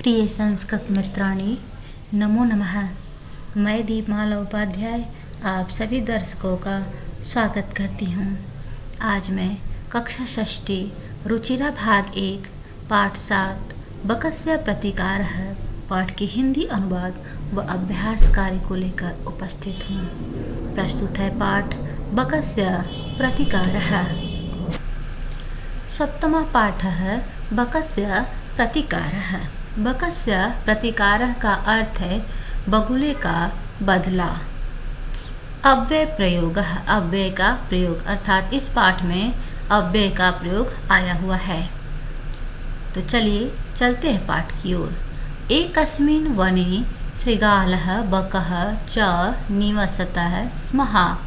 प्रिय संस्कृत मित्राणी, नमो नमः। मैं दीपमाला उपाध्याय आप सभी दर्शकों का स्वागत करती हूँ। आज मैं कक्षा षष्ठी रुचिरा भाग 1 पाठ 7 बकस्य प्रतिकारः पाठ की हिंदी अनुवाद व अभ्यास कार्य को लेकर उपस्थित हूँ। प्रस्तुत है पाठ बकस्य प्रतिकारः। सप्तमः पाठः बकस्य प्रतिकारः। बकस्य प्रतिकारः का अर्थ है बगुले का बदला। अव्यय प्रयोग, अव्यय का प्रयोग अर्थात इस पाठ में अव्यय का प्रयोग आया हुआ है। तो चलिए चलते हैं पाठ की ओर। एकस्मिन् वने शृगालः बकः च निवसतः स्मः।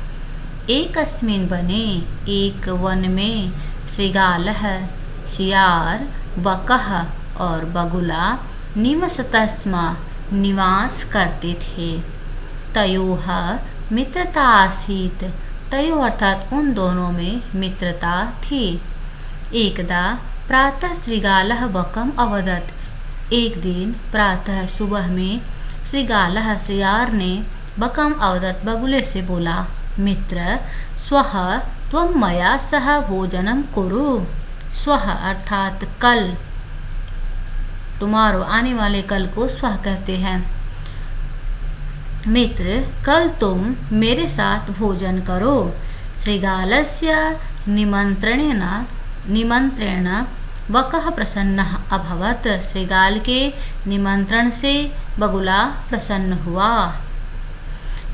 एकस्मिन् वने, एक वन में, शृगालः शियार, बकः और बगुला निवसतः स्म निवास करते थे। तयोः मित्रता आसीत्, तयोः अर्थात उन दोनों में मित्रता थी। एकदा प्रातः शृगालः बकम् अवदत्, एक दिन प्रातः सुबह में शृगालः शियार ने बकम् अवदत् बगुले से बोला, मित्र स्वः त्वं मया सह भोजनं कुरु। स्वः अर्थात कल, टुमारो आने वाले कल को स्वः कहते हैं। मित्र कल तुम मेरे साथ भोजन करो। शृगालस्य निमंत्रेण बकः प्रसन्नः अभवत्। शृगाल के निमंत्रण से बगुला प्रसन्न हुआ।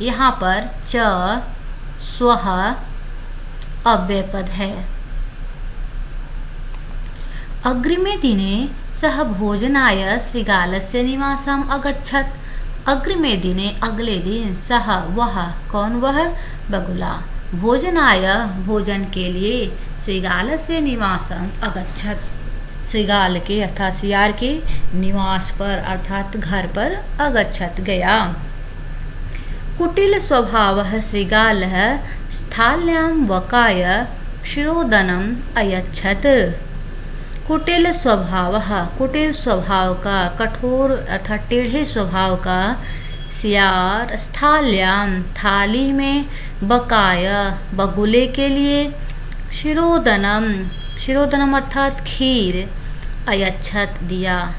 यहाँ पर च स्वः अव्यय पद है। अग्रिमे दिने सः भोजनाय शृगालस्य निवासम् अगच्छत्। अग्रिमे दिने अगले दिन सः वह, कौन वह? बगुला, भोजनाय भोजन के लिए शृगालस्य निवासम् अगच्छत्। शृगाल के अर्थात शियार के निवास पर अर्थात घर पर अगच्छत् गया। कुटिल स्वभावः शृगालः स्थाल्यां वकाय क्षीरोदनम् अयच्छत्। कुटिल स्वभाव का, कठोर अर्थात टेढ़े स्वभाव का शियार स्थाल्याम थाली में, बकाय बगुले के लिए, क्षीरोदनम अर्थात खीर, अयच्छत दिया।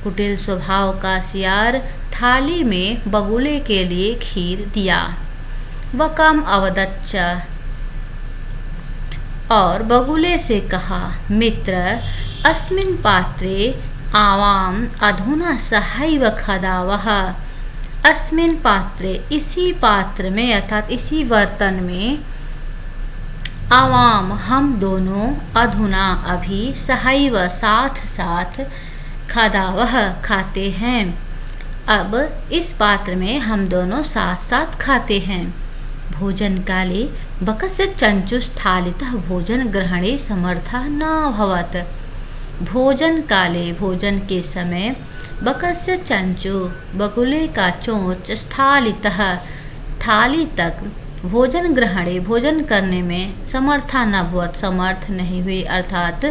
कुटिल स्वभाव का शियार थाली में बगुले के लिए खीर दिया। बकम् अवदच्च, और बगुले से कहा, मित्र अस्मिन् पात्रे आवाम अधुना सहैव खदावः। अस्मिन् पात्रे इसी पात्र में अर्थात इसी बर्तन में, आवाम हम दोनों, अधुना अभी, सहैव साथ साथ, खदावः खाते हैं। अब इस पात्र में हम दोनों साथ साथ खाते हैं। भोजन काले बकस्य चंचुस्थालितः भोजन ग्रहणे समर्थः न अभवत्। भोजन काले भोजन के समय, बकस्य चंचु बगुले का चोंच, स्थालितः थाली तक, भोजन ग्रहणे भोजन करने में, समर्था न अभवत् समर्थ नहीं हुई अर्थात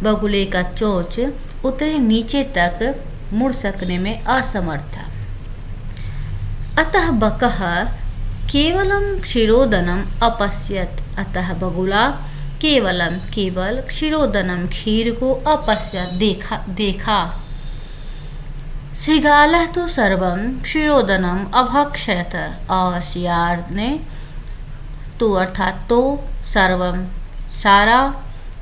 बगुले का चोंच उतने नीचे तक मुड़ सकने में असमर्थ था। अतः बकः केवलं क्षीरोदनम अपश्यत। अतः बगुला केवल क्षीरोदनम खीर को अपश्यत देखा। शृगालः तो सर्वं क्षीरोदनम अभक्षयत, और शियार ने तो अर्थात तो सर्वं सारा,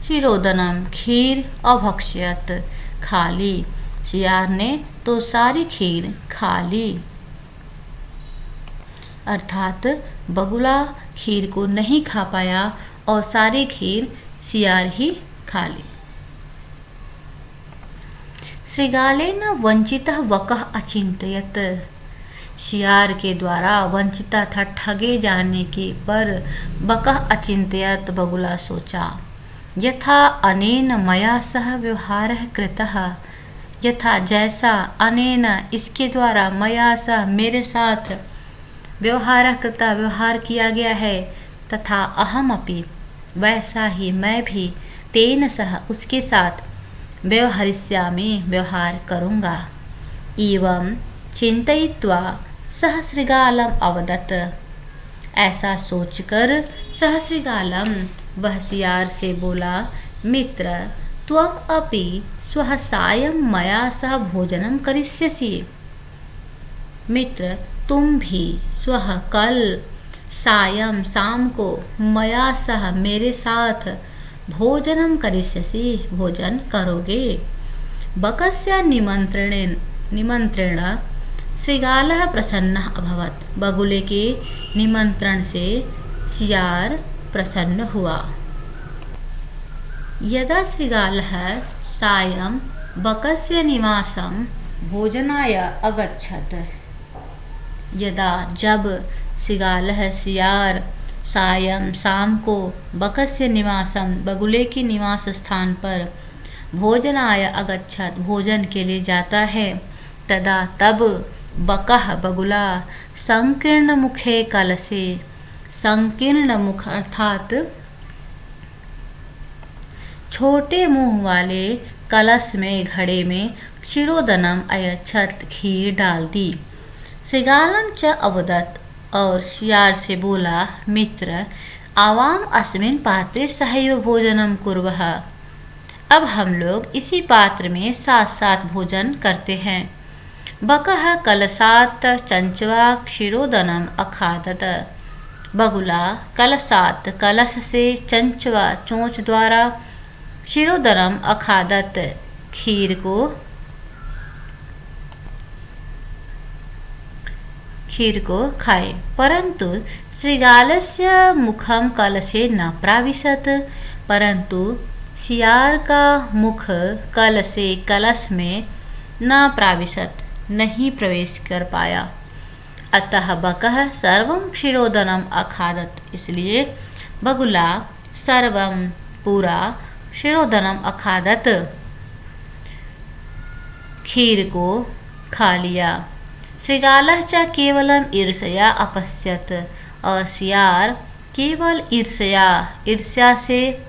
क्षीरोदनम खीर, अभक्षयत खा ली। शियार ने तो सारी खीर खा ली। अर्थात बगुला खीर को नहीं खा पाया और सारी खीर शियार ही खा ली। शृगालेन वंचितः बकः अचिन्तयत्। शियार के द्वारा वंचिता था, ठगे जाने के पर बकः अचिन्तयत् बगुला सोचा, यथा अनेन मया सह व्यवहारः कृतः। यथा जैसा, अनेन इसके द्वारा, मया सह मेरे साथ, व्यवहार कृता व्यवहार किया गया है, तथा अहमपि वैसा ही मैं भी, तेन सह उसके साथ, व्यवहरिष्यामि व्यवहार करूँगा। एवं चिंतयित्वा सह शृगालम अवदत्। ऐसा सोचकर सहस्रगालम वह सियार से बोला, मित्र त्वम अपि स्वः सायं मया सह भोजनम करिष्यसि। मित्र तुम भी स्वः कल सायं शाम को मया सह मेरे साथ भोजनम करिष्यसि भोजन करोगे। बकस्य निमंत्रेण शृगालः प्रसन्नः अभवत्। बगुले के निमंत्रण से सियार प्रसन्न हुआ। यदा शृगालः सायं बकस्य निवासं भोजनाय अगच्छत्। यदा जब शृगालः सियार सायं शाम को बकस्य निवासम बगुले के निवास स्थान पर भोजनाय अगच्छत् भोजन के लिए जाता है। तदा तब बकः बगुला संकीर्ण मुखे कलसे, संकीर्ण मुख अर्थात छोटे मुंह वाले कलश में घड़े में क्षीरोदनम अयच्छत् खीर डाल दी। शृगालम च अवदत् और सियार से बोला, मित्र आवाम अस्मिन् पात्रे सहैव भोजनम कुर्वः। अब हम लोग इसी पात्र में साथ साथ भोजन करते हैं। बकः कलशात् चंचवा क्षीरोदनम अखादत। बगुला कलशात् कलश से चंचवा चोंच द्वारा क्षीरोदनम अखादत खीर को खाए। परंतु शृगालस्य मुखम कलशे न प्राविशत। परंतु सियार का मुख कल से कलश में न प्राविशत नहीं प्रवेश कर पाया। अतः बकः सर्वं क्षीरोदनम अखादत। इसलिए बगुला सर्वं पूरा क्षीरोदनम अखादत खीर को खा लिया। शृगालः च केवलम ईर्ष्या अपश्यत। और सियार केवल ईर्ष्या से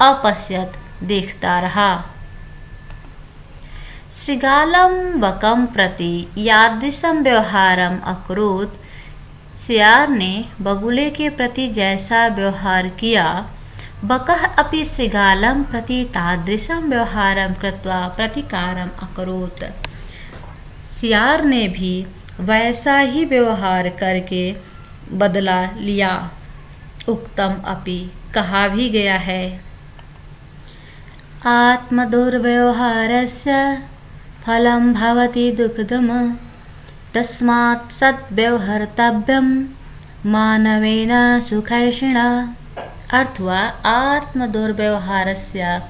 अपश्यत देखता रहा। शृगालम बकम प्रति यादृशं व्यवहारम अकरोत्। सियार ने बगुले के प्रति जैसा व्यवहार किया, बकः अपि शृगालम प्रति तादृशं व्यवहारं कृत्वा प्रतिकारम अकरोत्। सियार ने भी वैसा ही व्यवहार करके बदला लिया। उक्तम अपि कहा भी गया है, आत्मदुर्व्यवहारस्य फलं भवति दुःखदम् तस्मात् सद्व्यवहर्तव्यं मानवेन सुखैषिणा। अर्थ हुआ आत्म दुर्व्यवहारस्य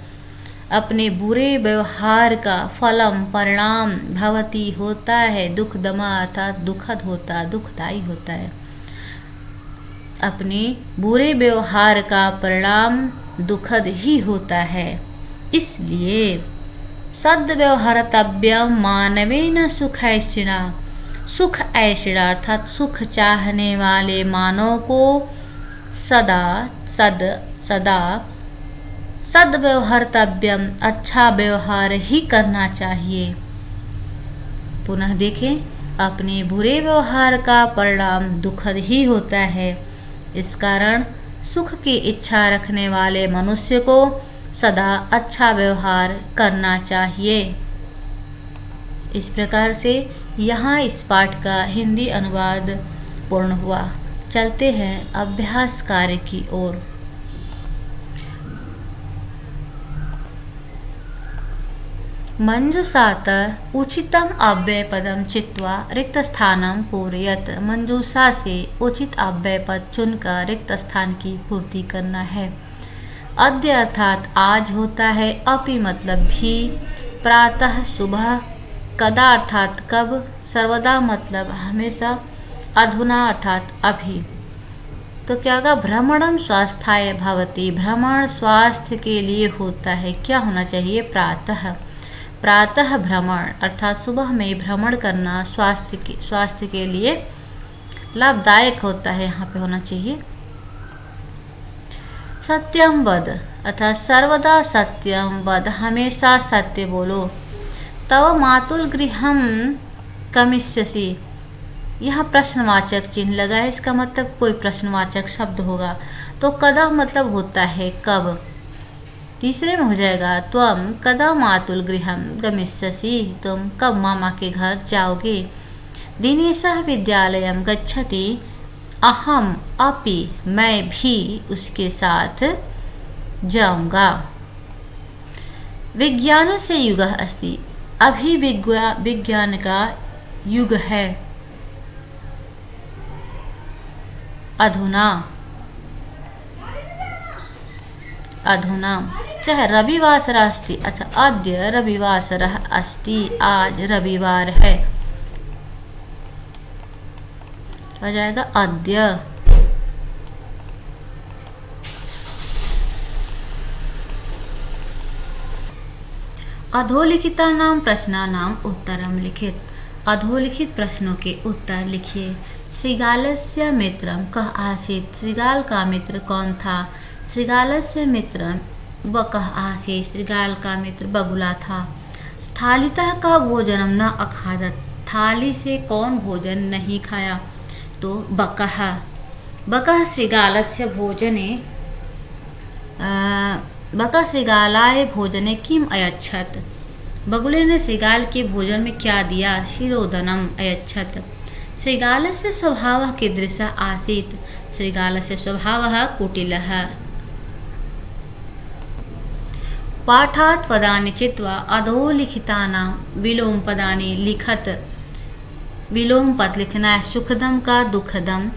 अपने बुरे व्यवहार का फलम परिणाम भवति होता है दुःखदमा अर्थात दुखद होता दुखदायी होता है। अपने बुरे व्यवहार का परिणाम दुखद ही होता है। इसलिए सद्व्यवहर्तव्यम मानवेन सुखैषिणा। सुख ऐषिणा अर्थात सुख चाहने वाले मानव को सदा सद्व्यवहर्तव्यम अच्छा व्यवहार ही करना चाहिए। पुनः देखें, अपने बुरे व्यवहार का परिणाम दुखद ही होता है। इस कारण सुख की इच्छा रखने वाले मनुष्य को सदा अच्छा व्यवहार करना चाहिए। इस प्रकार से यहाँ इस पाठ का हिंदी अनुवाद पूर्ण हुआ। चलते हैं अभ्यास कार्य की ओर। मंजूषात उचितम अव्ययपदम चित्वा रिक्त स्थानम पूरयत। मंजूषा से उचित अव्ययपद चुनकर रिक्त स्थान की पूर्ति करना है। अद्य अर्थात आज होता है, अपि मतलब भी, प्रातः सुबह, कदा अर्थात कब, सर्वदा मतलब हमेशा, अधुना अर्थात अभी। तो क्या होगा, भ्रमणम स्वास्थ्याय भवति। भ्रमण स्वास्थ्य के लिए होता है। क्या होना चाहिए, प्रातः। प्रातः भ्रमण अर्थात सुबह में भ्रमण करना स्वास्थ्य के लिए लाभदायक होता है। यहाँ पे होना चाहिए। सत्यम वद अर्थात सर्वदा सत्यम वद, हमेशा सत्य बोलो। तव मातुल गृहम गमिष्यसि, यहाँ प्रश्नवाचक चिन्ह लगा है, इसका मतलब कोई प्रश्नवाचक शब्द होगा। तो कदा मतलब होता है कब। तीसरे में हो जाएगा त्वम कदा मातुल गृहम गमिष्यसि, तुम कब मामा के घर जाओगे। दिनेशः विद्यालयम गच्छति, अहम अपि मैं भी उसके साथ जाऊंगा। विज्ञान से युगः अस्ति, अभी विज्ञान का युग है। अधुना अधुना चाहे रविवासरः अस्ति, अच्छा अद्य रविवासरः अस्ति, आज रविवार है, हो जाएगा अद्य। अधोलिखितानां प्रश्नानां उत्तरं लिखित, अधोलिखित प्रश्नों के उत्तर लिखिए। श्रीगालस्य मित्रं कः आसीत्, श्रीगाल का मित्र कौन था। श्रीगालस्य मित्रं बकः आसीत्, श्रीगाल का मित्र बगुला था। स्थालितः कः भोजनं न अखादत्, थाली से कौन भोजन नहीं खाया। तो बकः। बकः श्रीगालस्य भोजने बकः श्रीगालाय भोजने किम अयच्छत्, बगुले ने श्रीगाल के भोजन में क्या दिया। शिरोदनम अयच्छत्। श्रीगालस्य स्वभावः कीदृशः आसीत्, श्रीगालस्य स्वभावः कुटिलः। पाठात् पदानि चित्वा अधोलिखितानां विलोम पदानि लिखत, विलोम पद लिखना है। सुखदम का दुखदम,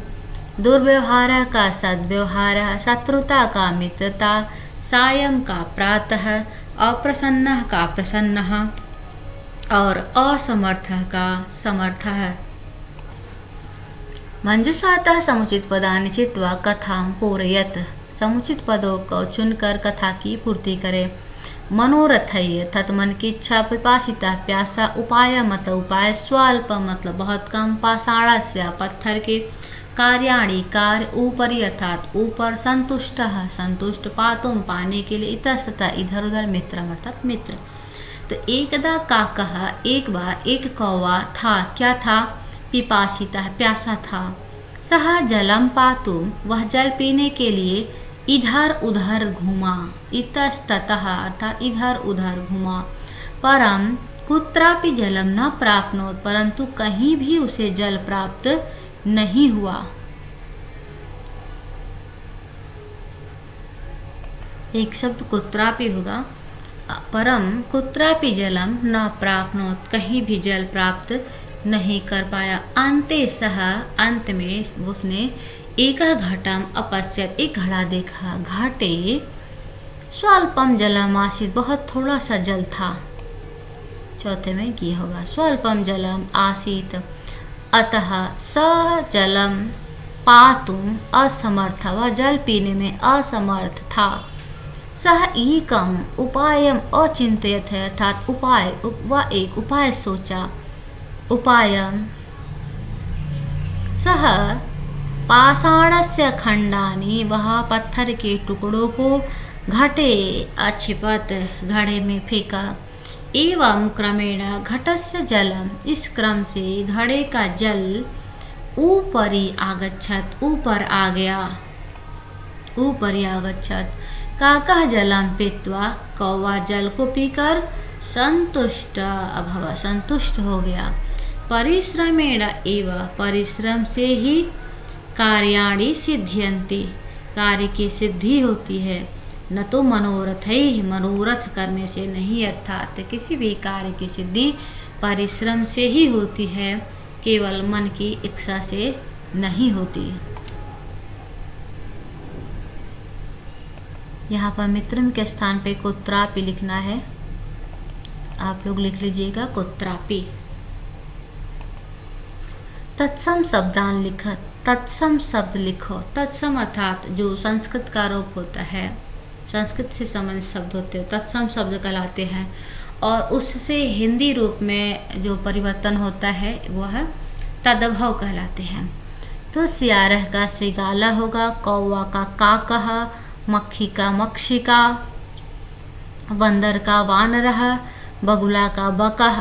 दुर्व्यवहार का सद्व्यवहार, शत्रुता का मित्रता, सायं का प्रातः, अप्रसन्नः का प्रसन्नः और असमर्थः का समर्थः। मंजूषातः समुचित पदानि चित्वा कथां पूरयत, समुचित पदों को चुनकर कथा की पूर्ति करे। मनोरथय तत् मन की इच्छा, पिपासिता प्यासा, उपाय मत उपाय, स्वल्प मतलब बहुत कम, पाषाणस्य पत्थर के, कार्याणि कार्य, ऊपरी अर्थात ऊपर, संतुष्ट संतुष्ट, पातुम पाने के लिए, इतस्ततः इधर उधर, मित्र अर्थात मित्र। तो एकदा काकः, एक बार एक कौवा था, क्या था। पिपासिता प्यासा था। सह जलम पातुम, वह जल पीने के लिए इधर उधर घूमा, इतस्ततः अर्थात इधर उधर घूमा। परम कुत्रापि जलम न प्राप्नोत, परंतु कहीं भी उसे जल प्राप्त नहीं हुआ। एक शब्द कुत्रापि होगा। परम कुत्रापि जलम न प्राप्नोत, कहीं भी जल प्राप्त नहीं कर पाया। अंते सह, अंत में उसने एक घटम अपश्यत, एक घड़ा देखा। घाटे स्वल्पम जलम आसीत, बहुत थोड़ा सा जल था। चौथे में ये होगा स्वल्पम जलम आसीत, अतः स जलम पातुम असमर्थ, वह जल पीने में असमर्थ था। सह एकम उपायम अचिंतयत है, अर्थात उपाय, वह एक उपाय सोचा। उपायम सह पाषाणस्य खंडानि, वह पत्थर के टुकड़ों को घटे अक्षिपत, घड़े में फेंका। एवं क्रमेण घटस्य जलम, इस क्रम से घड़े का जल ऊपरी आगच्छत, ऊपर आ गया। ऊपरी आगच्छत। काकः जलम पीत्वा, कौवा जल को पीकर संतुष्ट अभव, संतुष्ट हो गया। परिश्रमेण एव, परिश्रम से ही कार्याणि सिद्ध्यन्ति, कार्य की सिद्धि होती है। न तो मनोरथ ही, मनोरथ करने से नहीं, अर्थात किसी भी कार्य की सिद्धि परिश्रम से ही होती है, केवल मन की इच्छा से नहीं होती। यहाँ पर मित्रम के स्थान पे कुत्रापि लिखना है, आप लोग लिख लीजिएगा कुत्रापि। तत्सम शब्दान लिखत, तत्सम शब्द लिखो। तत्सम अर्थात जो संस्कृत का रूप होता है, संस्कृत से संबंधित शब्द होते हैं, तत्सम शब्द कहलाते हैं। और उससे हिंदी रूप में जो परिवर्तन होता है वह तदभव कहलाते हैं। तो सियारह का श्रीगाला होगा, कौवा का काकः, मक्खी का मक्षिका, बंदर का वानरः, बगुला का बकह,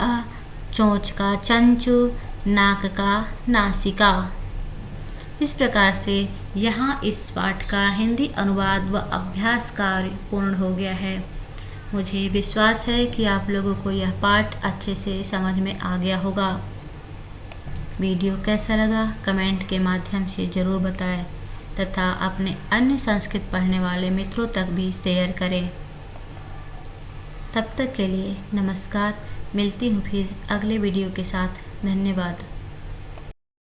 चोंच का चंचू, नाक का नासिका। इस प्रकार से यहाँ इस पाठ का हिंदी अनुवाद व अभ्यास कार्य पूर्ण हो गया है। मुझे विश्वास है कि आप लोगों को यह पाठ अच्छे से समझ में आ गया होगा। वीडियो कैसा लगा कमेंट के माध्यम से ज़रूर बताएं तथा अपने अन्य संस्कृत पढ़ने वाले मित्रों तक भी शेयर करें। तब तक के लिए नमस्कार। मिलती हूँ फिर अगले वीडियो के साथ। धन्यवाद।